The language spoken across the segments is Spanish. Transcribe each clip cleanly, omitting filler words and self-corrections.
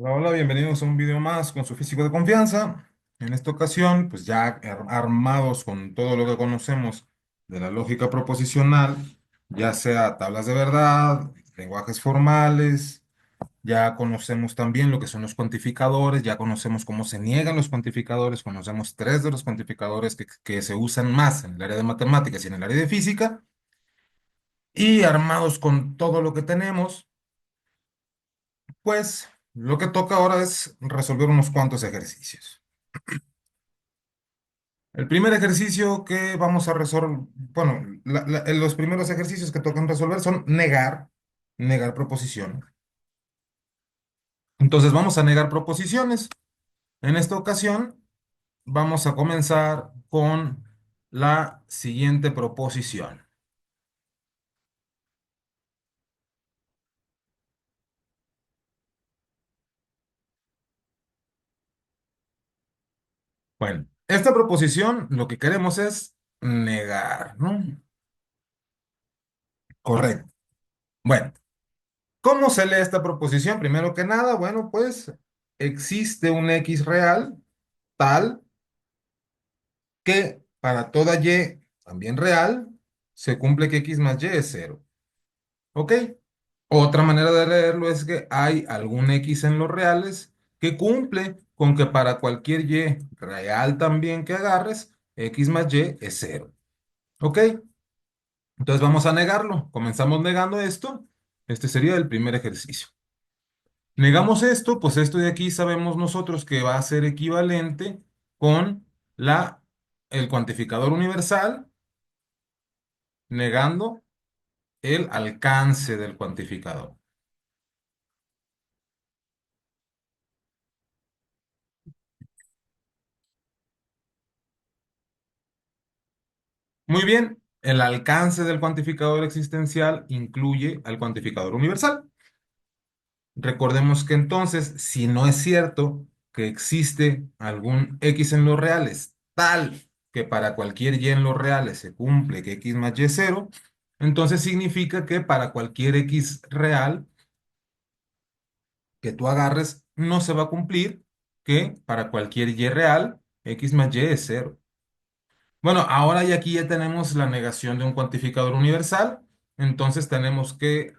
Hola, hola, bienvenidos a un video más con su físico de confianza. En esta ocasión, pues ya armados con todo lo que conocemos de la lógica proposicional, ya sea tablas de verdad, lenguajes formales, ya conocemos también lo que son los cuantificadores, ya conocemos cómo se niegan los cuantificadores, conocemos tres de los cuantificadores que se usan más en el área de matemáticas y en el área de física, y armados con todo lo que tenemos. Pues lo que toca ahora es resolver unos cuantos ejercicios. El primer ejercicio que vamos a resolver, bueno, los primeros ejercicios que tocan resolver son negar proposición. Entonces vamos a negar proposiciones. En esta ocasión vamos a comenzar con la siguiente proposición. Bueno, esta proposición lo que queremos es negar, ¿no? Correcto. Bueno. ¿Cómo se lee esta proposición? Primero que nada, bueno, pues existe un X real tal que para toda Y también real se cumple que X más Y es cero. ¿Ok? Otra manera de leerlo es que hay algún X en los reales que cumple con que para cualquier Y real también que agarres, X más Y es cero. ¿Ok? Entonces vamos a negarlo. Comenzamos negando esto. Este sería el primer ejercicio. Negamos esto, pues esto de aquí sabemos nosotros que va a ser equivalente con el cuantificador universal negando el alcance del cuantificador. Muy bien, el alcance del cuantificador existencial incluye al cuantificador universal. Recordemos que entonces, si no es cierto que existe algún X en los reales tal que para cualquier Y en los reales se cumple que X más Y es cero, entonces significa que para cualquier X real que tú agarres no se va a cumplir que para cualquier Y real X más Y es cero. Bueno, ahora y aquí ya tenemos la negación de un cuantificador universal, entonces tenemos que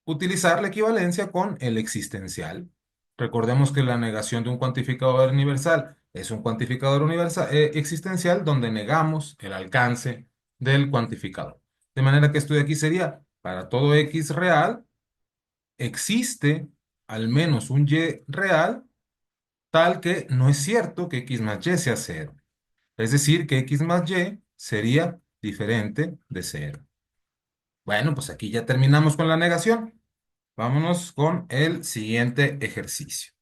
utilizar la equivalencia con el existencial. Recordemos que la negación de un cuantificador universal es un cuantificador universal, existencial donde negamos el alcance del cuantificador. De manera que esto de aquí sería, para todo X real, existe al menos un Y real tal que no es cierto que X más Y sea cero. Es decir, que X más Y sería diferente de cero. Bueno, pues aquí ya terminamos con la negación. Vámonos con el siguiente ejercicio.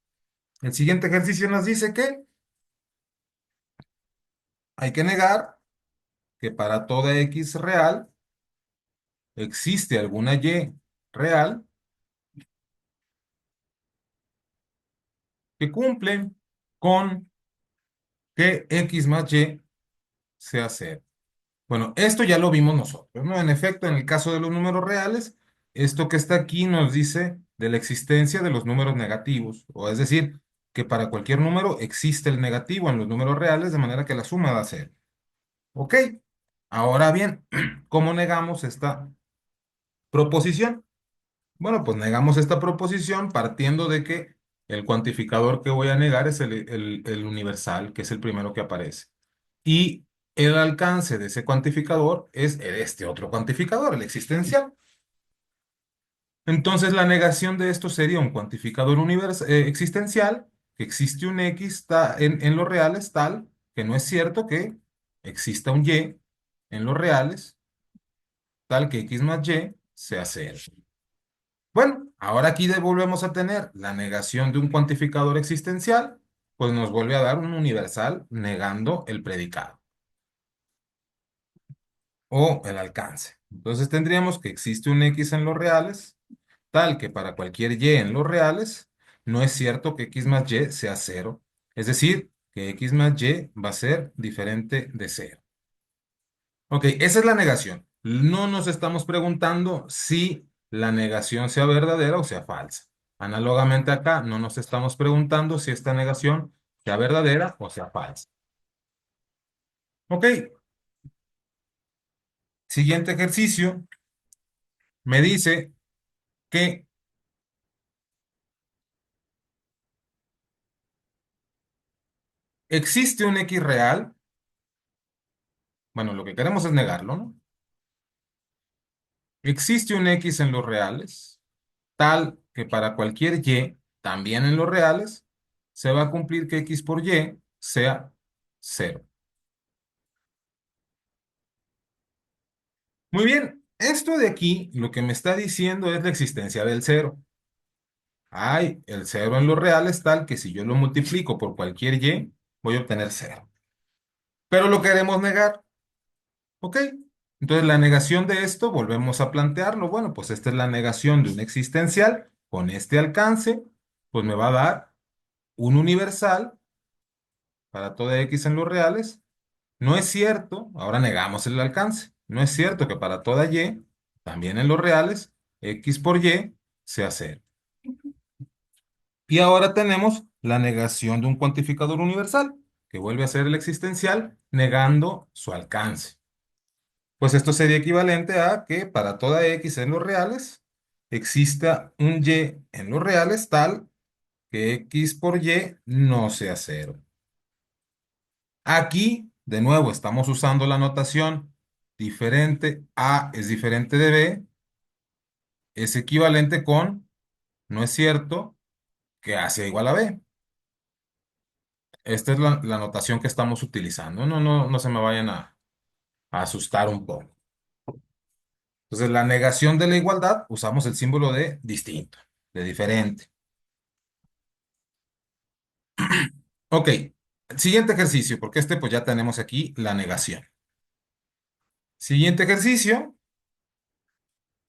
El siguiente ejercicio nos dice que hay que negar que para toda X real existe alguna Y real que cumple con que X más Y sea cero. Bueno, esto ya lo vimos nosotros, ¿no? En efecto, en el caso de los números reales, esto que está aquí nos dice de la existencia de los números negativos, o es decir, que para cualquier número existe el negativo en los números reales, de manera que la suma da cero. ¿Ok? Ahora bien, ¿cómo negamos esta proposición? Bueno, pues negamos esta proposición partiendo de que el cuantificador que voy a negar es el universal, que es el primero que aparece. Y el alcance de ese cuantificador es este otro cuantificador, el existencial. Entonces, la negación de esto sería un cuantificador existencial, que existe un X en los reales tal que no es cierto que exista un Y en los reales tal que X más Y sea cero. Bueno, ahora aquí volvemos a tener la negación de un cuantificador existencial, pues nos vuelve a dar un universal negando el predicado o el alcance. Entonces tendríamos que existe un X en los reales, tal que para cualquier Y en los reales, no es cierto que X más Y sea cero. Es decir, que X más Y va a ser diferente de cero. Ok, esa es la negación. No nos estamos preguntando si la negación sea verdadera o sea falsa. Análogamente acá, no nos estamos preguntando si esta negación sea verdadera o sea falsa. Ok, siguiente ejercicio me dice que existe un X real. Bueno, lo que queremos es negarlo, ¿no? Existe un X en los reales, tal que para cualquier Y, también en los reales, se va a cumplir que X por Y sea cero. Muy bien, esto de aquí lo que me está diciendo es la existencia del cero. Hay el cero en los reales tal que si yo lo multiplico por cualquier Y, voy a obtener cero. Pero lo queremos negar, ¿ok? Entonces la negación de esto, volvemos a plantearlo. Bueno, pues esta es la negación de un existencial con este alcance, pues me va a dar un universal para toda X en los reales. No es cierto, ahora negamos el alcance. No es cierto que para toda Y, también en los reales, X por Y sea cero. Y ahora tenemos la negación de un cuantificador universal, que vuelve a ser el existencial, negando su alcance. Pues esto sería equivalente a que para toda X en los reales, exista un Y en los reales tal que X por Y no sea cero. Aquí, de nuevo, estamos usando la notación diferente A es diferente de B, es equivalente con, no es cierto, que A sea igual a B. Esta es la notación que estamos utilizando. No se me vayan a asustar un poco. Entonces, la negación de la igualdad, usamos el símbolo de distinto, de diferente. Ok, siguiente ejercicio, porque este pues ya tenemos aquí la negación. Siguiente ejercicio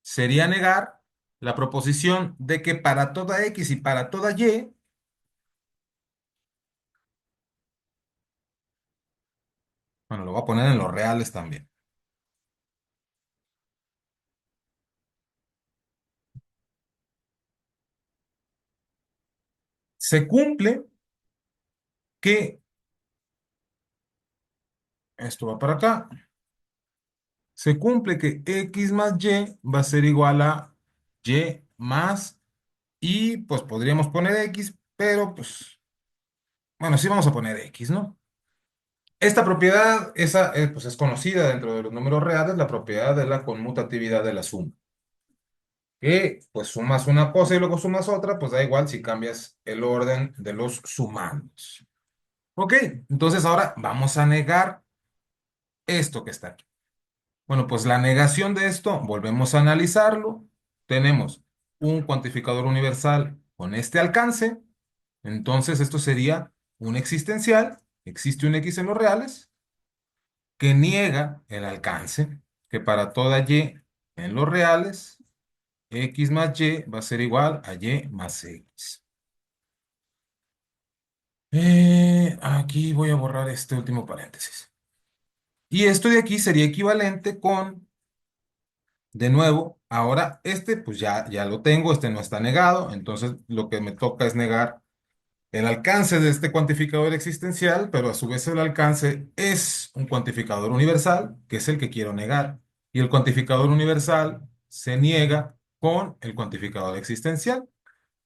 sería negar la proposición de que para toda X y para toda Y, bueno, lo voy a poner en los reales también, se cumple que, esto va para acá, se cumple que X más Y va a ser igual a Y más, y pues podríamos poner X, pero pues, bueno, sí vamos a poner X, ¿no? Esta propiedad, esa, pues es conocida dentro de los números reales, la propiedad de la conmutatividad de la suma. Que pues sumas una cosa y luego sumas otra, pues da igual si cambias el orden de los sumandos. Ok, entonces ahora vamos a negar esto que está aquí. Bueno, pues la negación de esto, volvemos a analizarlo. Tenemos un cuantificador universal con este alcance, entonces esto sería un existencial, existe un X en los reales, que niega el alcance, que para toda Y en los reales, X más Y va a ser igual a Y más X. Aquí voy a borrar este último paréntesis. Y esto de aquí sería equivalente con, de nuevo, ahora este pues ya lo tengo, este no está negado, entonces lo que me toca es negar el alcance de este cuantificador existencial, pero a su vez el alcance es un cuantificador universal, que es el que quiero negar. Y el cuantificador universal se niega con el cuantificador existencial.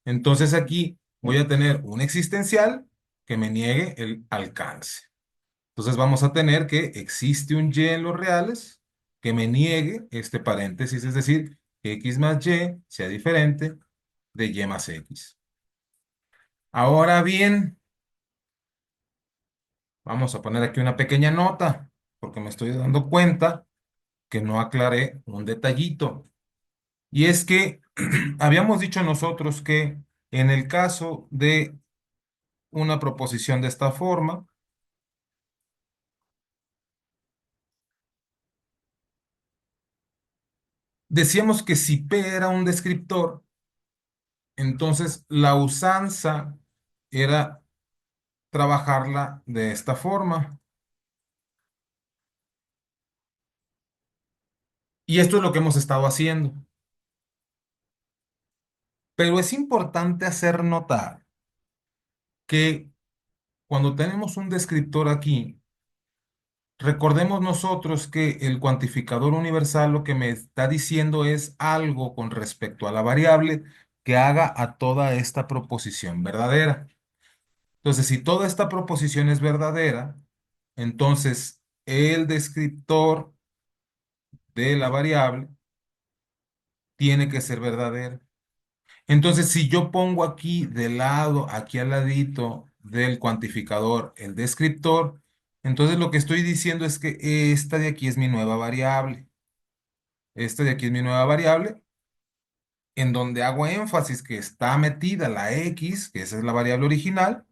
Entonces aquí voy a tener un existencial que me niegue el alcance. Entonces vamos a tener que existe un Y en los reales que me niegue este paréntesis, es decir, que X más Y sea diferente de Y más X. Ahora bien, vamos a poner aquí una pequeña nota, porque me estoy dando cuenta que no aclaré un detallito. Y es que habíamos dicho nosotros que en el caso de una proposición de esta forma, decíamos que si P era un descriptor, entonces la usanza era trabajarla de esta forma. Y esto es lo que hemos estado haciendo. Pero es importante hacer notar que cuando tenemos un descriptor aquí, recordemos nosotros que el cuantificador universal lo que me está diciendo es algo con respecto a la variable que haga a toda esta proposición verdadera. Entonces, si toda esta proposición es verdadera, entonces el descriptor de la variable tiene que ser verdadero. Entonces, si yo pongo aquí de lado, aquí al ladito del cuantificador, el descriptor, entonces lo que estoy diciendo es que esta de aquí es mi nueva variable. Esta de aquí es mi nueva variable, en donde hago énfasis que está metida la x, que esa es la variable original,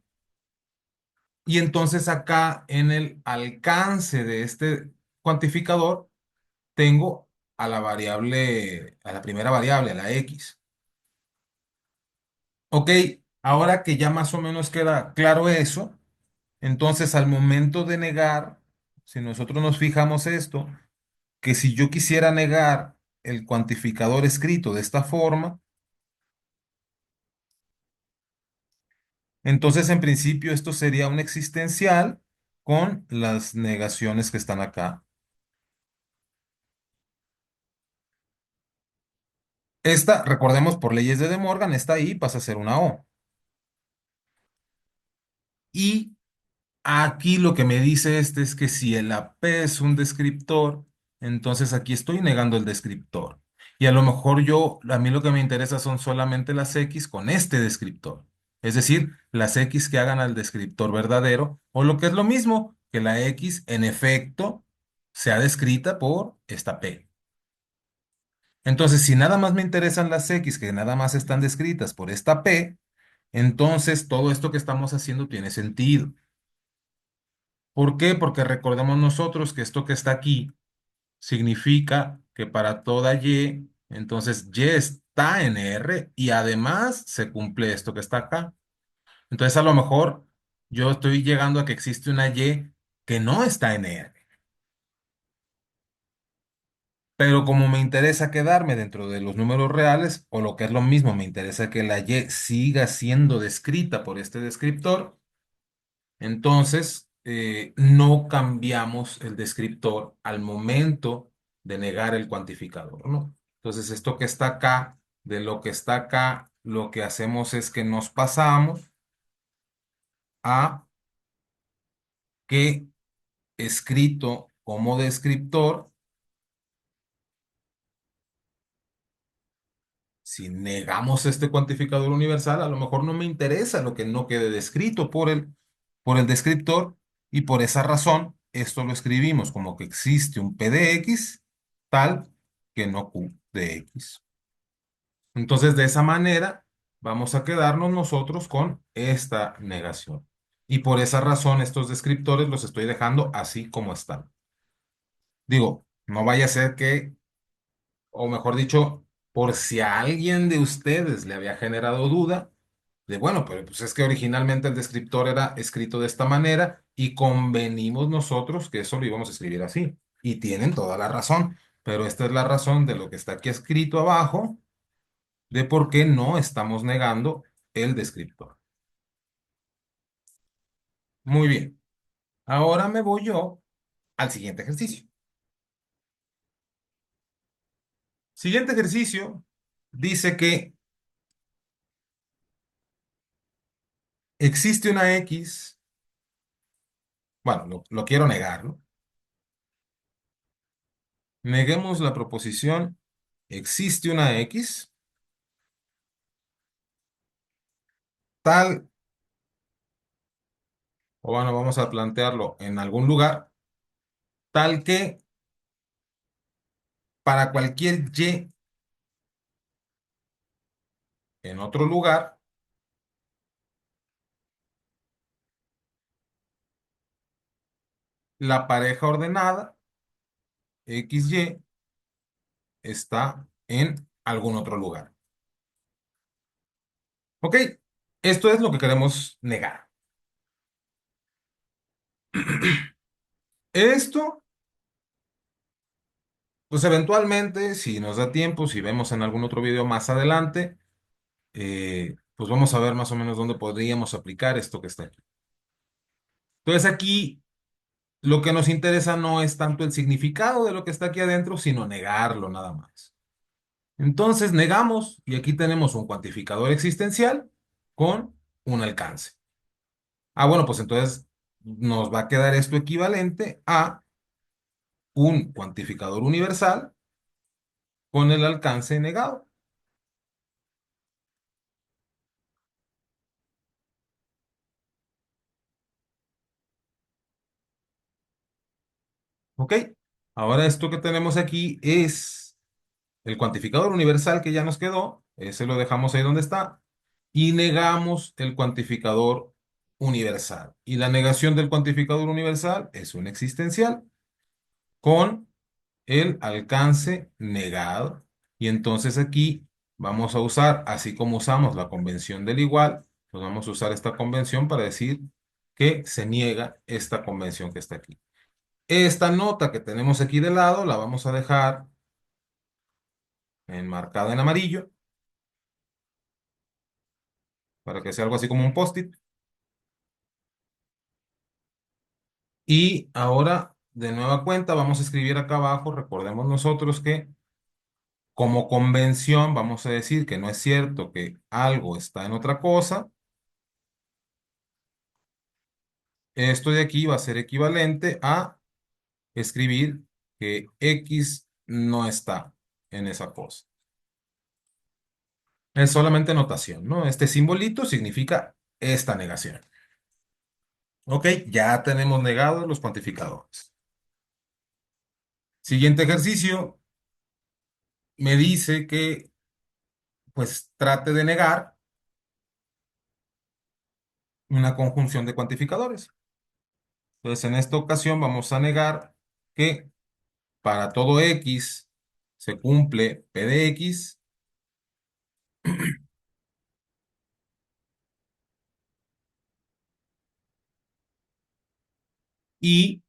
y entonces acá en el alcance de este cuantificador tengo a la variable, a la primera variable, a la x. Ok, ahora que ya más o menos queda claro eso, entonces al momento de negar, si nosotros nos fijamos esto, que si yo quisiera negar el cuantificador escrito de esta forma, entonces en principio esto sería un existencial con las negaciones que están acá. Esta, recordemos por leyes de De Morgan, esta I pasa a ser una O. Y aquí lo que me dice este es que si el AP es un descriptor, entonces aquí estoy negando el descriptor. Y a lo mejor a mí lo que me interesa son solamente las X con este descriptor. Es decir, las X que hagan al descriptor verdadero, o lo que es lo mismo, que la X en efecto sea descrita por esta P. Entonces, si nada más me interesan las X que nada más están descritas por esta P, entonces todo esto que estamos haciendo tiene sentido. ¿Por qué? Porque recordemos nosotros que esto que está aquí significa que para toda Y, entonces Y está en R y además se cumple esto que está acá. Entonces a lo mejor yo estoy llegando a que existe una Y que no está en R. Pero como me interesa quedarme dentro de los números reales, o lo que es lo mismo, me interesa que la Y siga siendo descrita por este descriptor, entonces, no cambiamos el descriptor al momento de negar el cuantificador, ¿no? Entonces, esto que está acá, de lo que está acá, lo que hacemos es que nos pasamos a que escrito como descriptor, si negamos este cuantificador universal, a lo mejor no me interesa lo que no quede descrito por el descriptor y por esa razón esto lo escribimos como que existe un P de X tal que no Q de X. Entonces, de esa manera vamos a quedarnos nosotros con esta negación. Y por esa razón estos descriptores los estoy dejando así como están. Digo, no vaya a ser que o mejor dicho, por si a alguien de ustedes le había generado duda, de bueno, pero pues es que originalmente el descriptor era escrito de esta manera y convenimos nosotros que eso lo íbamos a escribir así. Y tienen toda la razón, pero esta es la razón de lo que está aquí escrito abajo, de por qué no estamos negando el descriptor. Muy bien, ahora me voy yo al siguiente ejercicio. Siguiente ejercicio dice que existe una X, bueno, lo quiero negar, ¿no? Neguemos la proposición, existe una X, tal, o bueno, vamos a plantearlo en algún lugar, tal que para cualquier Y en otro lugar, la pareja ordenada XY está en algún otro lugar. ¿Ok? Esto es lo que queremos negar. Esto, pues eventualmente, si nos da tiempo, si vemos en algún otro video más adelante, pues vamos a ver más o menos dónde podríamos aplicar esto que está aquí. Entonces aquí lo que nos interesa no es tanto el significado de lo que está aquí adentro, sino negarlo nada más. Entonces negamos y aquí tenemos un cuantificador existencial con un alcance. Ah, bueno, pues entonces nos va a quedar esto equivalente a un cuantificador universal con el alcance negado. ¿Ok? Ahora esto que tenemos aquí es el cuantificador universal que ya nos quedó. Ese lo dejamos ahí donde está. Y negamos el cuantificador universal. Y la negación del cuantificador universal es un existencial con el alcance negado. Y entonces aquí vamos a usar, así como usamos la convención del igual, pues vamos a usar esta convención para decir que se niega esta convención que está aquí. Esta nota que tenemos aquí de lado la vamos a dejar enmarcada en amarillo para que sea algo así como un post-it. Y ahora, de nueva cuenta, vamos a escribir acá abajo, recordemos nosotros que como convención vamos a decir que no es cierto que algo está en otra cosa. Esto de aquí va a ser equivalente a escribir que X no está en esa cosa. Es solamente notación, ¿no? Este simbolito significa esta negación. Ok, ya tenemos negados los cuantificadores. Siguiente ejercicio me dice que pues trate de negar una conjunción de cuantificadores. Entonces en esta ocasión vamos a negar que para todo X se cumple P de X y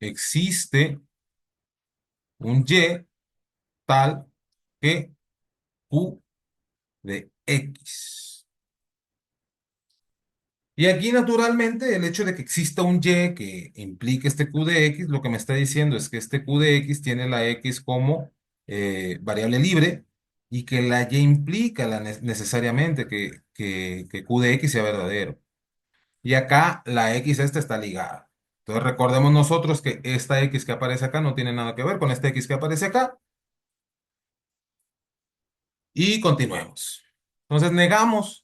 existe un Y tal que Q de X. Y aquí, naturalmente, el hecho de que exista un Y que implique este Q de X, lo que me está diciendo es que este Q de X tiene la X como variable libre y que la Y implica necesariamente que Q de X sea verdadero. Y acá la X esta está ligada. Entonces recordemos nosotros que esta X que aparece acá no tiene nada que ver con esta X que aparece acá. Y continuemos. Entonces negamos.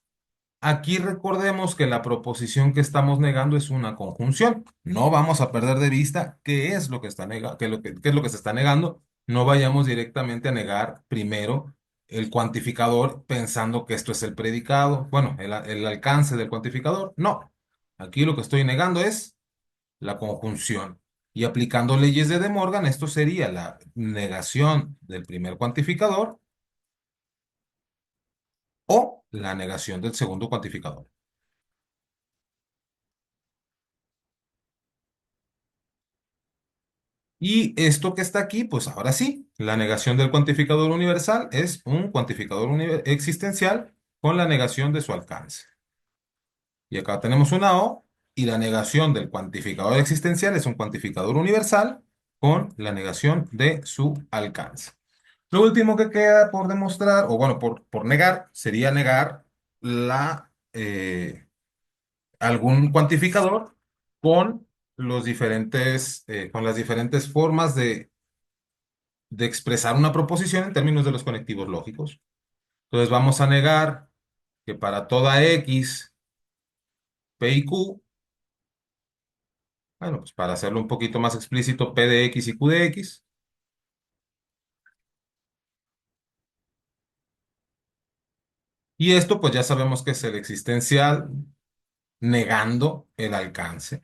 Aquí recordemos que la proposición que estamos negando es una conjunción. No vamos a perder de vista qué es lo que está qué es lo que se está negando. No vayamos directamente a negar primero el cuantificador pensando que esto es el predicado, bueno, el alcance del cuantificador. No. Aquí lo que estoy negando es la conjunción. Y aplicando leyes de De Morgan, esto sería la negación del primer cuantificador o la negación del segundo cuantificador. Y esto que está aquí, pues ahora sí, la negación del cuantificador universal es un cuantificador existencial con la negación de su alcance. Y acá tenemos una O, y la negación del cuantificador existencial es un cuantificador universal con la negación de su alcance. Lo último que queda por demostrar, o bueno, por negar, sería negar algún cuantificador con con las diferentes formas de expresar una proposición en términos de los conectivos lógicos. Entonces vamos a negar que para toda X, P y Q, bueno, pues para hacerlo un poquito más explícito, P de X y Q de X, y esto pues ya sabemos que es el existencial negando el alcance.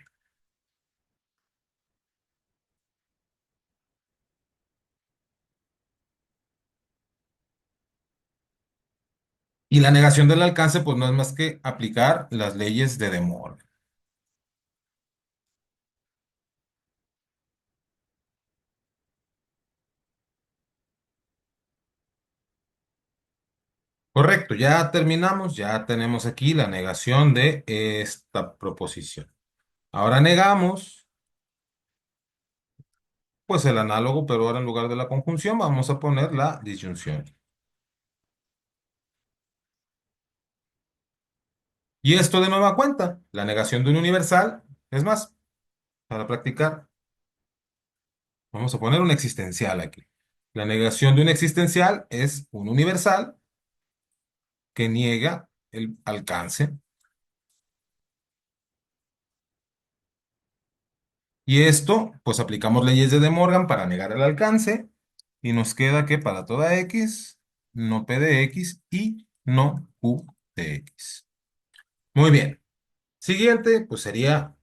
Y la negación del alcance pues no es más que aplicar las leyes de De Morgan. Correcto, ya terminamos, ya tenemos aquí la negación de esta proposición. Ahora negamos, pues el análogo, pero ahora en lugar de la conjunción vamos a poner la disyunción. Y esto de nueva cuenta, la negación de un universal, es más, para practicar, vamos a poner un existencial aquí. La negación de un existencial es un universal que niega el alcance. Y esto, pues aplicamos leyes de De Morgan para negar el alcance y nos queda que para toda x, no P de x y no Q de x. Muy bien. Siguiente, pues sería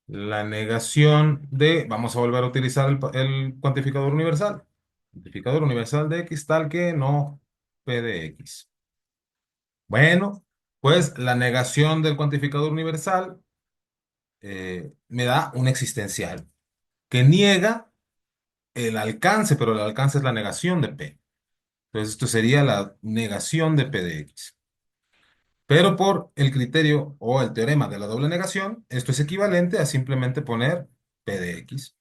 la negación de, vamos a volver a utilizar el cuantificador universal. Cuantificador universal de x tal que no P de x. Bueno, pues la negación del cuantificador universal me da un existencial que niega el alcance, pero el alcance es la negación de P. Entonces esto sería la negación de P de X. Pero por el criterio o el teorema de la doble negación, esto es equivalente a simplemente poner P de X.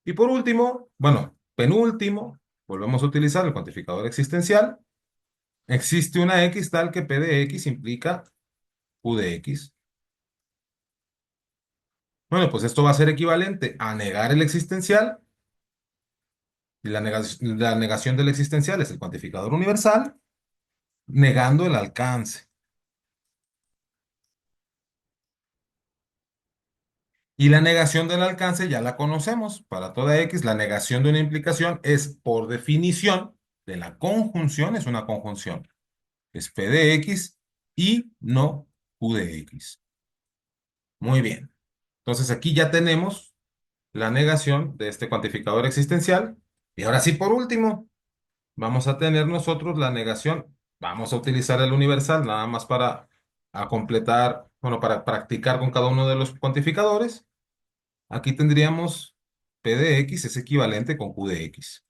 Y por último, bueno, penúltimo, volvemos a utilizar el cuantificador existencial. Existe una X tal que P de X implica Q de X. Bueno, pues esto va a ser equivalente a negar el existencial. Y la negación del existencial es el cuantificador universal, negando el alcance. Y la negación del alcance ya la conocemos. Para toda X, la negación de una implicación es, por definición, de la conjunción, es una conjunción. Es P de X y no Q de X. Muy bien. Entonces aquí ya tenemos la negación de este cuantificador existencial. Y ahora sí, por último, vamos a tener nosotros la negación. Vamos a utilizar el universal nada más para a completar, bueno, para practicar con cada uno de los cuantificadores. Aquí tendríamos P de X es equivalente con Q de X.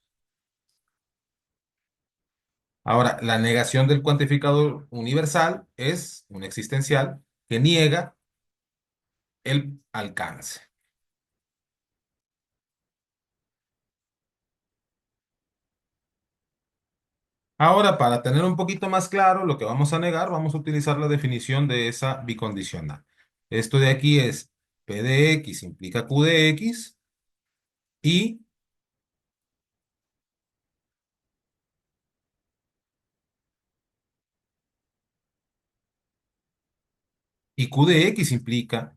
Ahora, la negación del cuantificador universal es un existencial que niega el alcance. Ahora, para tener un poquito más claro lo que vamos a negar, vamos a utilizar la definición de esa bicondicional. Esto de aquí es P de X implica Q de X y, y Q de X implica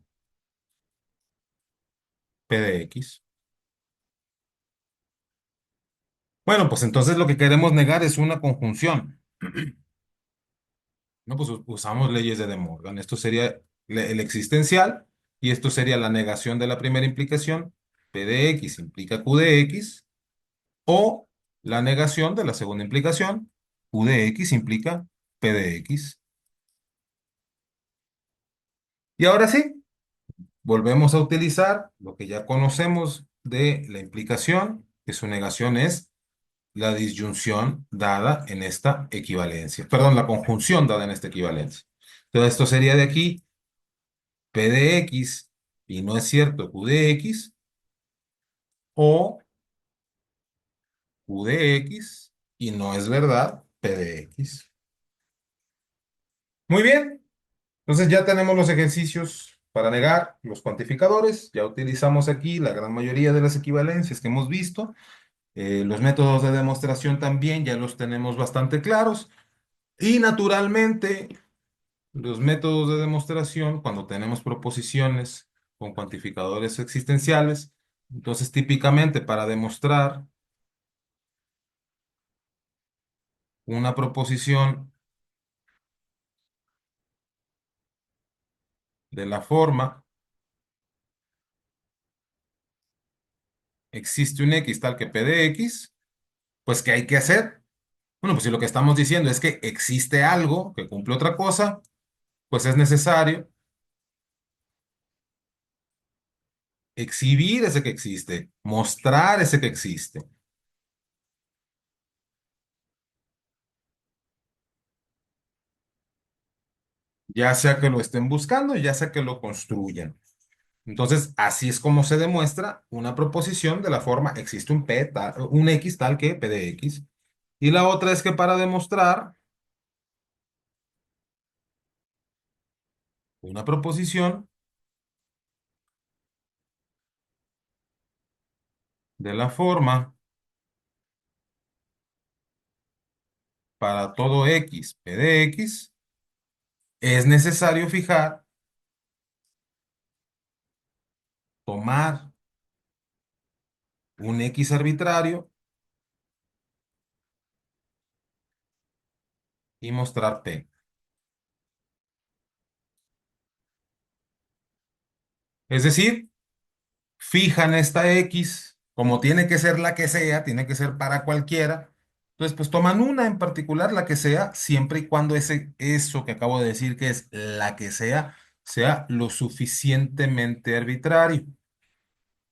P de X. Bueno, pues entonces lo que queremos negar es una conjunción. No, pues usamos leyes de De Morgan. Esto sería el existencial y esto sería la negación de la primera implicación. P de X implica Q de X o la negación de la segunda implicación. Q de X implica P de X. Y ahora sí, volvemos a utilizar lo que ya conocemos de la implicación, que su negación es la disyunción dada en esta equivalencia. Perdón, la conjunción dada en esta equivalencia. Entonces esto sería de aquí P de X y no es cierto Q de X o Q de X y no es verdad P de X. Muy bien, entonces ya tenemos los ejercicios para negar los cuantificadores. Ya utilizamos aquí la gran mayoría de las equivalencias que hemos visto. Los métodos de demostración también ya los tenemos bastante claros. Y naturalmente, los métodos de demostración, cuando tenemos proposiciones con cuantificadores existenciales, entonces típicamente para demostrar una proposición de la forma, existe un X tal que P de X, pues ¿qué hay que hacer? Bueno, pues si lo que estamos diciendo es que existe algo que cumple otra cosa, pues es necesario exhibir ese que existe, mostrar ese que existe. ya sea que lo estén buscando, ya sea que lo construyan. Entonces, así es como se demuestra una proposición de la forma existe un X tal que P de X. Y la otra es que para demostrar una proposición de la forma para todo X P de X, es necesario fijar, tomar un X arbitrario y mostrar P. Es decir, fijan esta X, como tiene que ser la que sea, tiene que ser para cualquiera. Entonces, pues toman una en particular, la que sea, siempre y cuando eso que acabo de decir que es la que sea lo suficientemente arbitrario.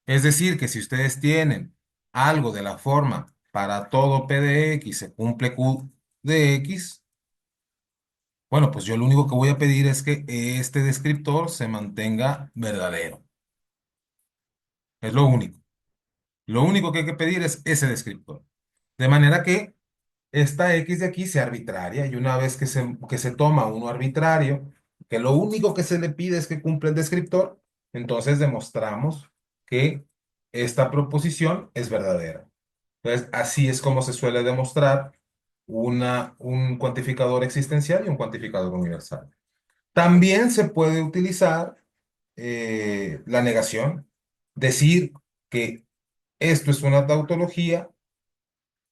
Es decir, que si ustedes tienen algo de la forma para todo P de X se cumple Q de X, bueno, pues yo lo único que voy a pedir es que este descriptor se mantenga verdadero. Es lo único. Lo único que hay que pedir es ese descriptor. De manera que esta X de aquí sea arbitraria y una vez que se toma uno arbitrario, que lo único que se le pide es que cumpla el descriptor, entonces demostramos que esta proposición es verdadera. Entonces, así es como se suele demostrar un cuantificador existencial y un cuantificador universal. También se puede utilizar la negación, decir que esto es una tautología,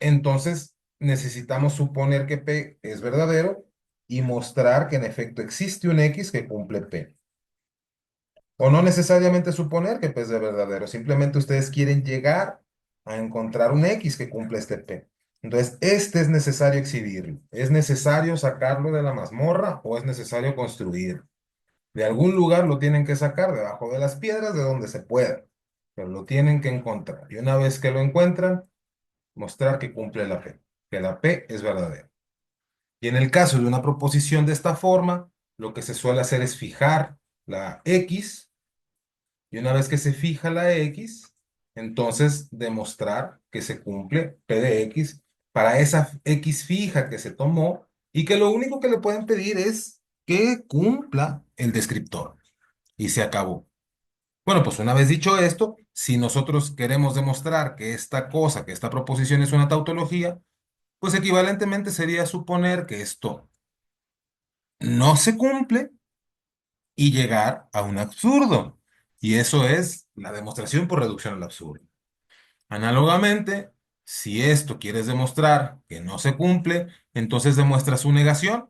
entonces necesitamos suponer que P es verdadero y mostrar que en efecto existe un X que cumple P. O no necesariamente suponer que P es de verdadero, simplemente ustedes quieren llegar a encontrar un X que cumple este P. Entonces, este es necesario exhibirlo. ¿Es necesario sacarlo de la mazmorra o es necesario construirlo? De algún lugar lo tienen que sacar, debajo de las piedras, de donde se pueda, pero lo tienen que encontrar. Y una vez que lo encuentran, mostrar que cumple la P, que la P es verdadera. Y en el caso de una proposición de esta forma, lo que se suele hacer es fijar la X, y una vez que se fija la X, entonces demostrar que se cumple P de X para esa X fija que se tomó y que lo único que le pueden pedir es que cumpla el descriptor. Y se acabó. Bueno, pues una vez dicho esto, si nosotros queremos demostrar que esta cosa, que esta proposición es una tautología, pues equivalentemente sería suponer que esto no se cumple y llegar a un absurdo. Y eso es la demostración por reducción al absurdo. Análogamente, si esto quieres demostrar que no se cumple, entonces demuestras su negación.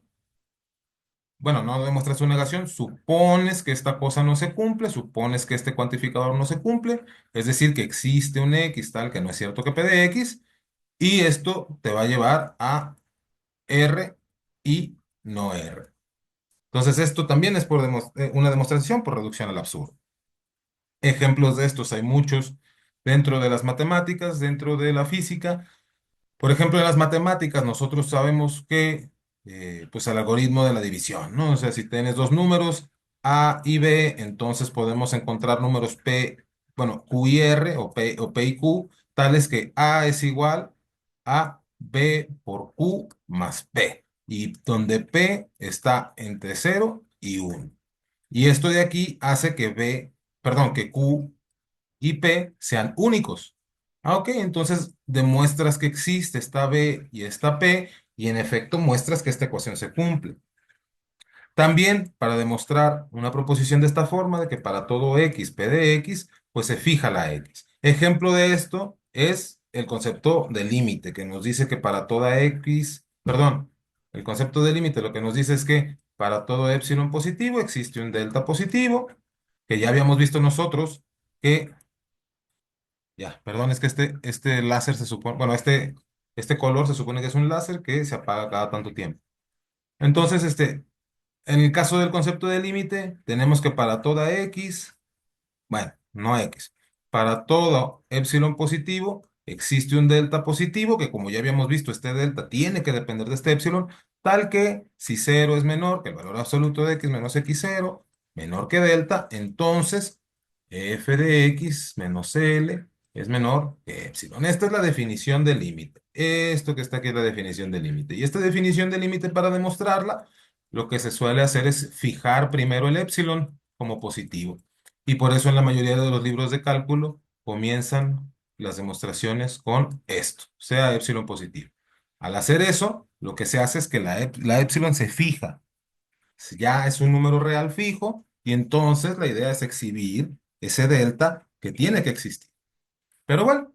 Bueno, no demuestras su negación, supones que esta cosa no se cumple, supones que este cuantificador no se cumple, es decir, que existe un X tal que no es cierto que P de X, y esto te va a llevar a R y no R. Entonces, esto también es una demostración por reducción al absurdo. Ejemplos de estos hay muchos dentro de las matemáticas, dentro de la física. Por ejemplo, en las matemáticas nosotros sabemos que, pues el algoritmo de la división, ¿no? O sea, si tienes dos números, A y B, entonces podemos encontrar números P, bueno, Q y R o P y Q, tales que A es igual a B por Q más P, y donde P está entre 0 y 1. Y esto de aquí hace que perdón, que Q y P sean únicos. Ah, ok, entonces demuestras que existe esta B y esta P y en efecto muestras que esta ecuación se cumple. También para demostrar una proposición de esta forma, de que para todo X, P de X, pues se fija la X. Ejemplo de esto es el concepto de límite, que nos dice que para toda X, perdón, el concepto de límite lo que nos dice es que para todo epsilon positivo existe un delta positivo, que ya habíamos visto nosotros que ya, perdón, es que este láser se supone, bueno, este color se supone que es un láser que se apaga cada tanto tiempo. Entonces, en el caso del concepto de límite, tenemos que para toda X, bueno, no X, para todo epsilon positivo, existe un delta positivo, que como ya habíamos visto, este delta tiene que depender de este epsilon, tal que si cero es menor que el valor absoluto de x menos x0, menor que delta, entonces f de x menos L es menor que epsilon. Esta es la definición del límite. Esto que está aquí es la definición del límite. Y esta definición del límite, para demostrarla, lo que se suele hacer es fijar primero el epsilon como positivo. Y por eso en la mayoría de los libros de cálculo comienzan las demostraciones con esto, sea epsilon positivo. Al hacer eso, lo que se hace es que la epsilon se fija. Ya es un número real fijo y entonces la idea es exhibir ese delta que tiene que existir. Pero bueno,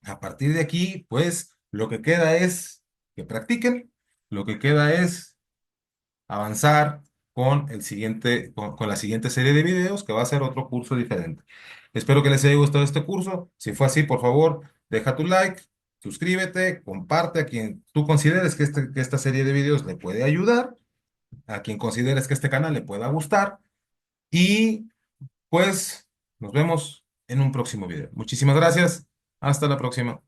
a partir de aquí, pues lo que queda es que practiquen, lo que queda es avanzar con con la siguiente serie de videos, que va a ser otro curso diferente. Espero que les haya gustado este curso. Si fue así, por favor, deja tu like, suscríbete, comparte a quien tú consideres que, que esta serie de videos le puede ayudar, a quien consideres que este canal le pueda gustar, y pues nos vemos en un próximo video. Muchísimas gracias. Hasta la próxima.